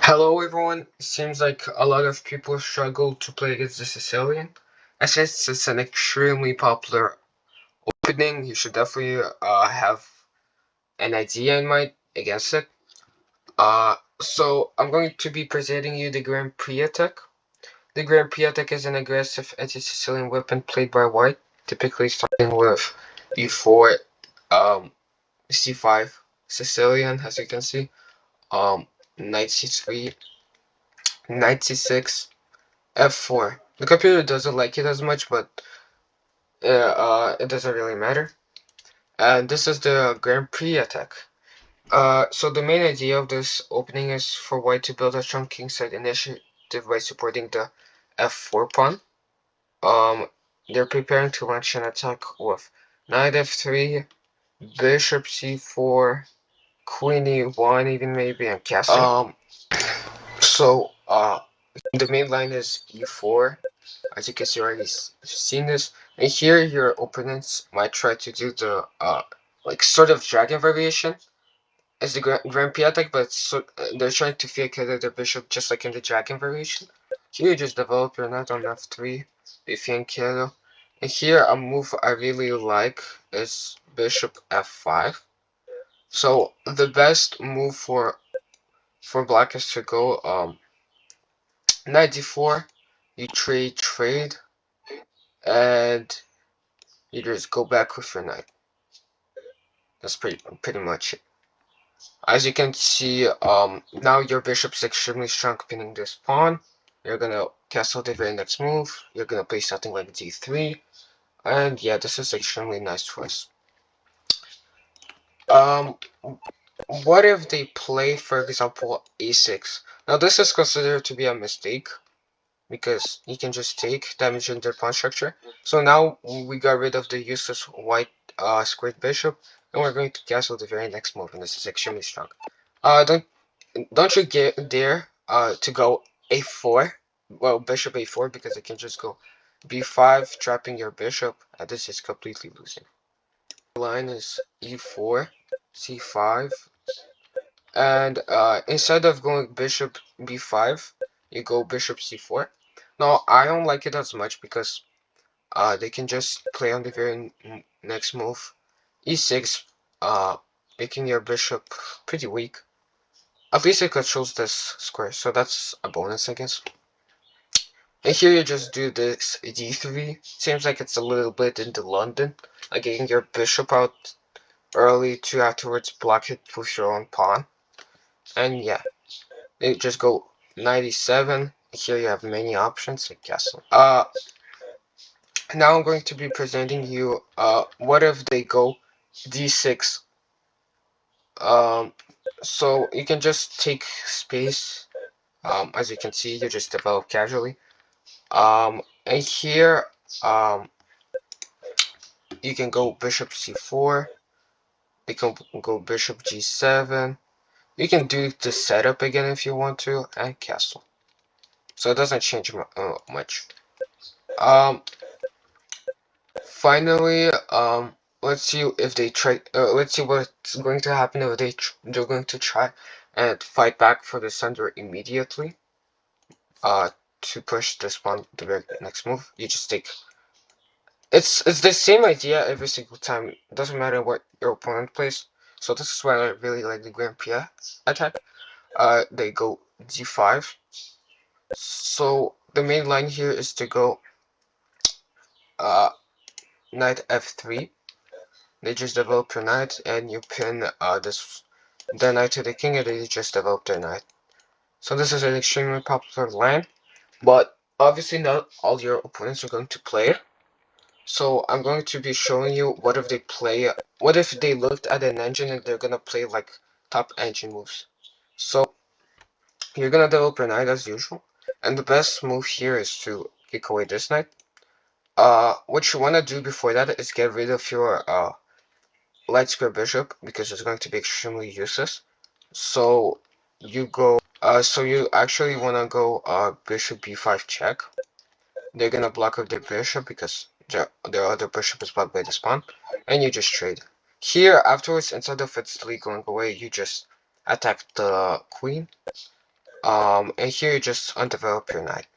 Hello everyone, it seems like a lot of people struggle to play against the Sicilian. As it's an extremely popular opening, you should definitely have an idea in mind against it. So I'm going to be presenting you the Grand Prix attack. The Grand Prix attack is an aggressive anti-Sicilian weapon played by white, typically starting with e4, c5, Sicilian, as you can see, um, knight c3, knight c6, F4. The computer doesn't like it as much, but it doesn't really matter. And this is the Grand Prix attack. So the main idea of this opening is for white to build a strong kingside initiative by supporting the F4 pawn. They're preparing to launch an attack with knight F3, bishop C4, queen E1, even maybe, and castle. So the main line is E4. As you can see, already seen this. And here, your opponents might try to do the like sort of dragon variation as the Grand Prix attack, but they're trying to fake out their bishop just like in the dragon variation. Here, you just develop your knight on f3, Fianchetto. And here, a move I really like is bishop f5. So the best move for black is to go knight d4. You trade, and you just go back with your knight. That's pretty much it. As you can see, now your bishop's extremely strong pinning this pawn. You're gonna castle the very next move. You're gonna play something like d3. And yeah, this is extremely nice choice. Um, what if they play, for example, a6? Now this is considered to be a mistake, because you can just take, damaging their pawn structure. So now we got rid of the useless white squared bishop, and we're going to castle the very next move, and this is extremely strong. Don't you dare to go a4, well, bishop a4, because it can just go b5, trapping your bishop, and this is completely losing. The line is e4, c5, and instead of going bishop b5, you go bishop c4. Now, I don't like it as much because they can just play on the very next move, e6, making your bishop pretty weak. At least it controls this square, so that's a bonus, I guess. And here you just do this d3. Seems like it's a little bit into London, like getting your bishop out early to afterwards block it with your own pawn. And yeah, you just go 97. Here you have many options like castle. Now I'm going to be presenting you what if they go d6. So you can just take space. As you can see, you just develop casually. And here, you can go bishop c4. You can go bishop g7. You can do the setup again if you want to, and castle. So it doesn't change much. Finally, let's see if they try. Let's see what's going to happen if they're going to try and fight back for the center immediately. To push this pawn the very next move, you just take. It's the same idea every single time. It doesn't matter what your opponent plays. So this is why I really like the Grand Prix attack. They go d5. So the main line here is to go knight f3. They just develop your knight, and you pin the knight to the king, and they just develop their knight. So this is an extremely popular line, but obviously not all your opponents are going to play it. So I'm going to be showing you what if they looked at an engine and they're gonna play like top engine moves. So you're gonna develop your knight as usual, and the best move here is to kick away this knight. What you wanna do before that is get rid of your light square bishop, because it's going to be extremely useless. So you actually wanna go bishop b5 check. They're gonna block up their bishop because their other bishop is blocked by this pawn, and you just trade. Here, afterwards, instead of instantly going away, you just attack the queen. And here you just undevelop your knight.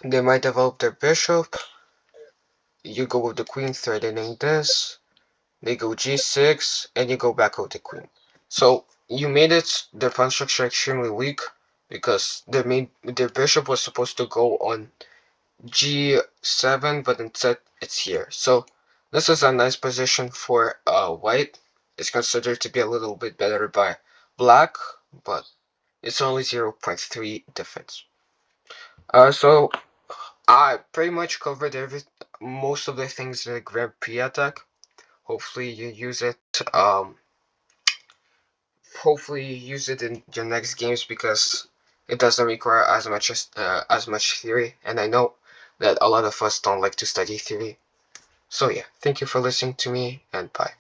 They might develop their bishop. You go with the queen, threatening this. They go g6, and you go back with the queen. So you made their pawn structure extremely weak because their bishop was supposed to go on g7, but instead it's here. So this is a nice position for white. It's considered to be a little bit better by black, but it's only 0.3 difference. So I pretty much covered most of the things in the Grand Prix attack. Hopefully you use it. Hopefully you use it in your next games because it doesn't require as much theory, and I know that a lot of us don't like to study theory. So yeah, thank you for listening to me, and bye.